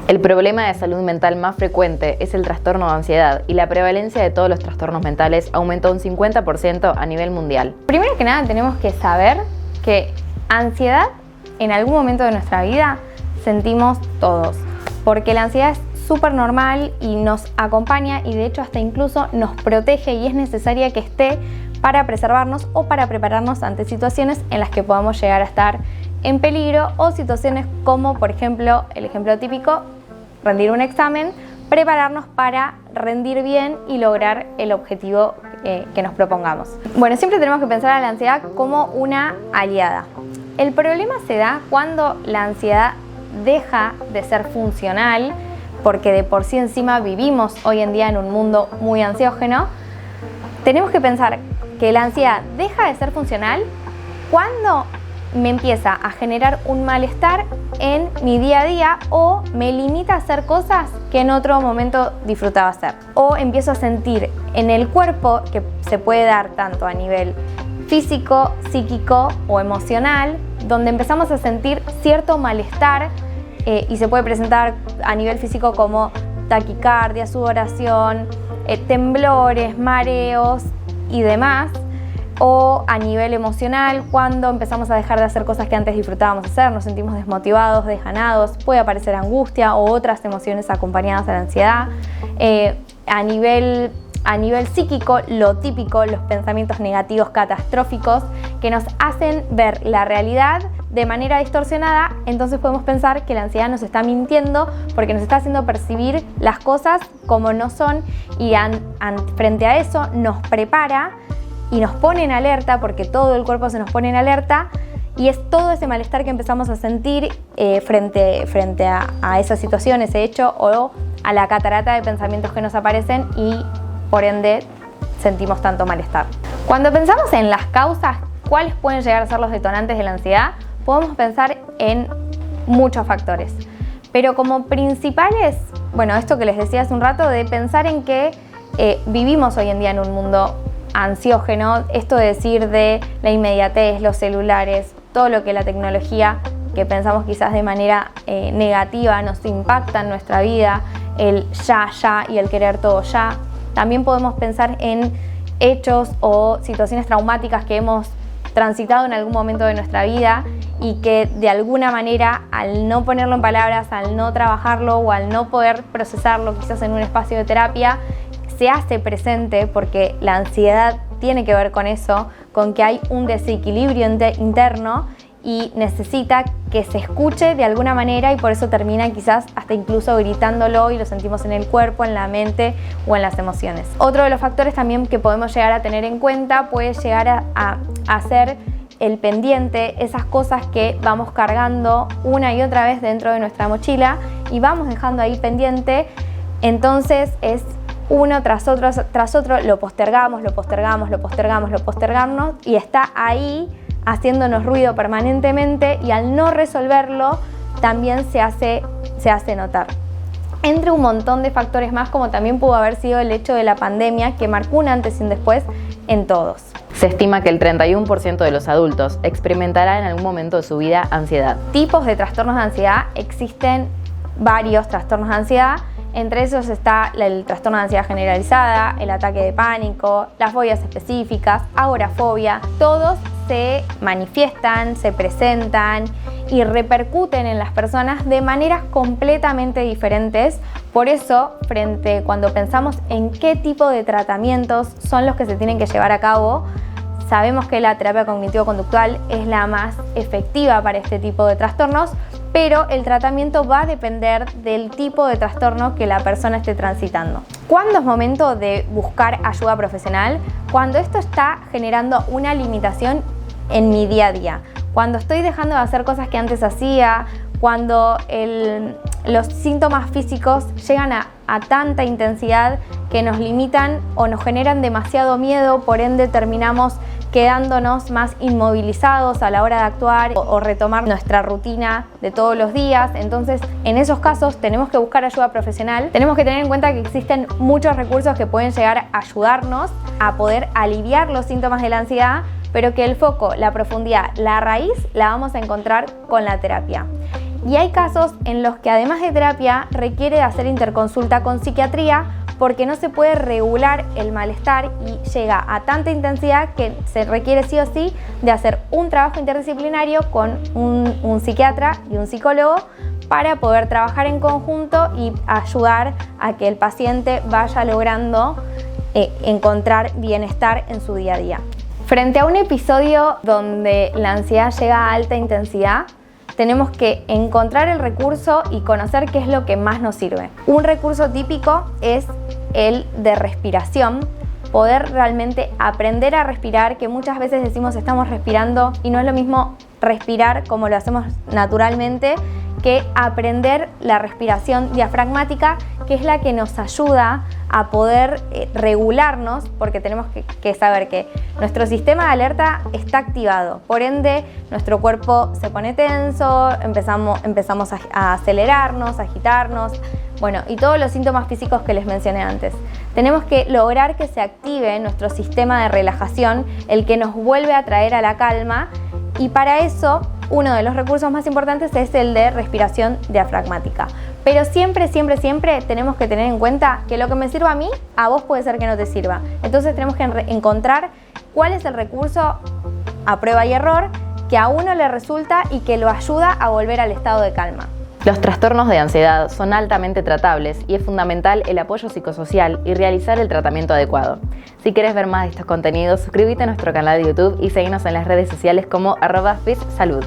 El problema de salud mental más frecuente es el trastorno de ansiedad y la prevalencia de todos los trastornos mentales aumentó un 50% a nivel mundial. Primero que nada tenemos que saber que ansiedad en algún momento de nuestra vida sentimos todos, porque la ansiedad es súper normal y nos acompaña y de hecho hasta incluso nos protege y es necesaria que esté para preservarnos o para prepararnos ante situaciones en las que podamos llegar a estar en peligro o situaciones como por ejemplo, el ejemplo típico, rendir un examen, prepararnos para rendir bien y lograr el objetivo que nos propongamos. Bueno, siempre tenemos que pensar a la ansiedad como una aliada. El problema se da cuando la ansiedad deja de ser funcional, porque de por sí encima vivimos hoy en día en un mundo muy ansiógeno. Tenemos que pensar que la ansiedad deja de ser funcional cuando me empieza a generar un malestar en mi día a día o me limita a hacer cosas que en otro momento disfrutaba hacer. O empiezo a sentir en el cuerpo, que se puede dar tanto a nivel físico, psíquico o emocional, donde empezamos a sentir cierto malestar y se puede presentar a nivel físico como taquicardia, sudoración, temblores, mareos y demás. O a nivel emocional, cuando empezamos a dejar de hacer cosas que antes disfrutábamos hacer, nos sentimos desmotivados, desganados, puede aparecer angustia o otras emociones acompañadas de la ansiedad. A nivel psíquico, lo típico, los pensamientos negativos catastróficos que nos hacen ver la realidad de manera distorsionada, entonces podemos pensar que la ansiedad nos está mintiendo porque nos está haciendo percibir las cosas como no son y frente a eso nos prepara y nos pone en alerta, porque todo el cuerpo se nos pone en alerta y es todo ese malestar que empezamos a sentir frente a esa situación, ese hecho o a la catarata de pensamientos que nos aparecen y por ende sentimos tanto malestar. Cuando pensamos en las causas, cuáles pueden llegar a ser los detonantes de la ansiedad, podemos pensar en muchos factores, pero como principales, bueno, esto que les decía hace un rato, de pensar en que vivimos hoy en día en un mundo ansiógeno, esto de decir de la inmediatez, los celulares, todo lo que la tecnología, que pensamos quizás de manera negativa, nos impacta en nuestra vida, el ya y el querer todo ya. También podemos pensar en hechos o situaciones traumáticas que hemos transitado en algún momento de nuestra vida y que de alguna manera, al no ponerlo en palabras, al no trabajarlo o al no poder procesarlo quizás en un espacio de terapia, se hace presente, porque la ansiedad tiene que ver con eso, con que hay un desequilibrio interno y necesita que se escuche de alguna manera y por eso termina quizás hasta incluso gritándolo y lo sentimos en el cuerpo, en la mente o en las emociones. Otro de los factores también que podemos llegar a tener en cuenta puede llegar a ser el pendiente, esas cosas que vamos cargando una y otra vez dentro de nuestra mochila y vamos dejando ahí pendiente, entonces es uno tras otro, lo postergamos y está ahí haciéndonos ruido permanentemente y al no resolverlo también se hace notar. Entre un montón de factores más, como también pudo haber sido el hecho de la pandemia que marcó un antes y un después en todos. Se estima que el 31% de los adultos experimentará en algún momento de su vida ansiedad. Tipos de trastornos de ansiedad, existen varios trastornos de ansiedad. Entre esos está el trastorno de ansiedad generalizada, el ataque de pánico, las fobias específicas, agorafobia. Todos se manifiestan, se presentan y repercuten en las personas de maneras completamente diferentes. Por eso, cuando pensamos en qué tipo de tratamientos son los que se tienen que llevar a cabo, sabemos que la terapia cognitivo-conductual es la más efectiva para este tipo de trastornos, pero el tratamiento va a depender del tipo de trastorno que la persona esté transitando. ¿Cuándo es momento de buscar ayuda profesional? Cuando esto está generando una limitación en mi día a día, cuando estoy dejando de hacer cosas que antes hacía, cuando los síntomas físicos llegan a tanta intensidad que nos limitan o nos generan demasiado miedo, por ende terminamos quedándonos más inmovilizados a la hora de actuar o retomar nuestra rutina de todos los días. Entonces, en esos casos tenemos que buscar ayuda profesional. Tenemos que tener en cuenta que existen muchos recursos que pueden llegar a ayudarnos a poder aliviar los síntomas de la ansiedad, pero que el foco, la profundidad, la raíz la vamos a encontrar con la terapia. Y hay casos en los que además de terapia requiere de hacer interconsulta con psiquiatría porque no se puede regular el malestar y llega a tanta intensidad que se requiere sí o sí de hacer un trabajo interdisciplinario con un psiquiatra y un psicólogo para poder trabajar en conjunto y ayudar a que el paciente vaya logrando encontrar bienestar en su día a día. Frente a un episodio donde la ansiedad llega a alta intensidad, tenemos que encontrar el recurso y conocer qué es lo que más nos sirve. Un recurso típico es el de respiración, poder realmente aprender a respirar, que muchas veces decimos estamos respirando y no es lo mismo respirar como lo hacemos naturalmente que aprender la respiración diafragmática, que es la que nos ayuda a poder regularnos, porque tenemos que saber que nuestro sistema de alerta está activado, por ende nuestro cuerpo se pone tenso, empezamos a acelerarnos, a agitarnos, bueno, y todos los síntomas físicos que les mencioné antes. Tenemos que lograr que se active nuestro sistema de relajación, el que nos vuelve a traer a la calma, y para eso uno de los recursos más importantes es el de respiración diafragmática. Pero siempre, siempre, siempre tenemos que tener en cuenta que lo que me sirva a mí, a vos puede ser que no te sirva. Entonces tenemos que encontrar cuál es el recurso a prueba y error que a uno le resulta y que lo ayuda a volver al estado de calma. Los trastornos de ansiedad son altamente tratables y es fundamental el apoyo psicosocial y realizar el tratamiento adecuado. Si quieres ver más de estos contenidos, suscríbete a nuestro canal de YouTube y seguinos en las redes sociales como @FISSalud.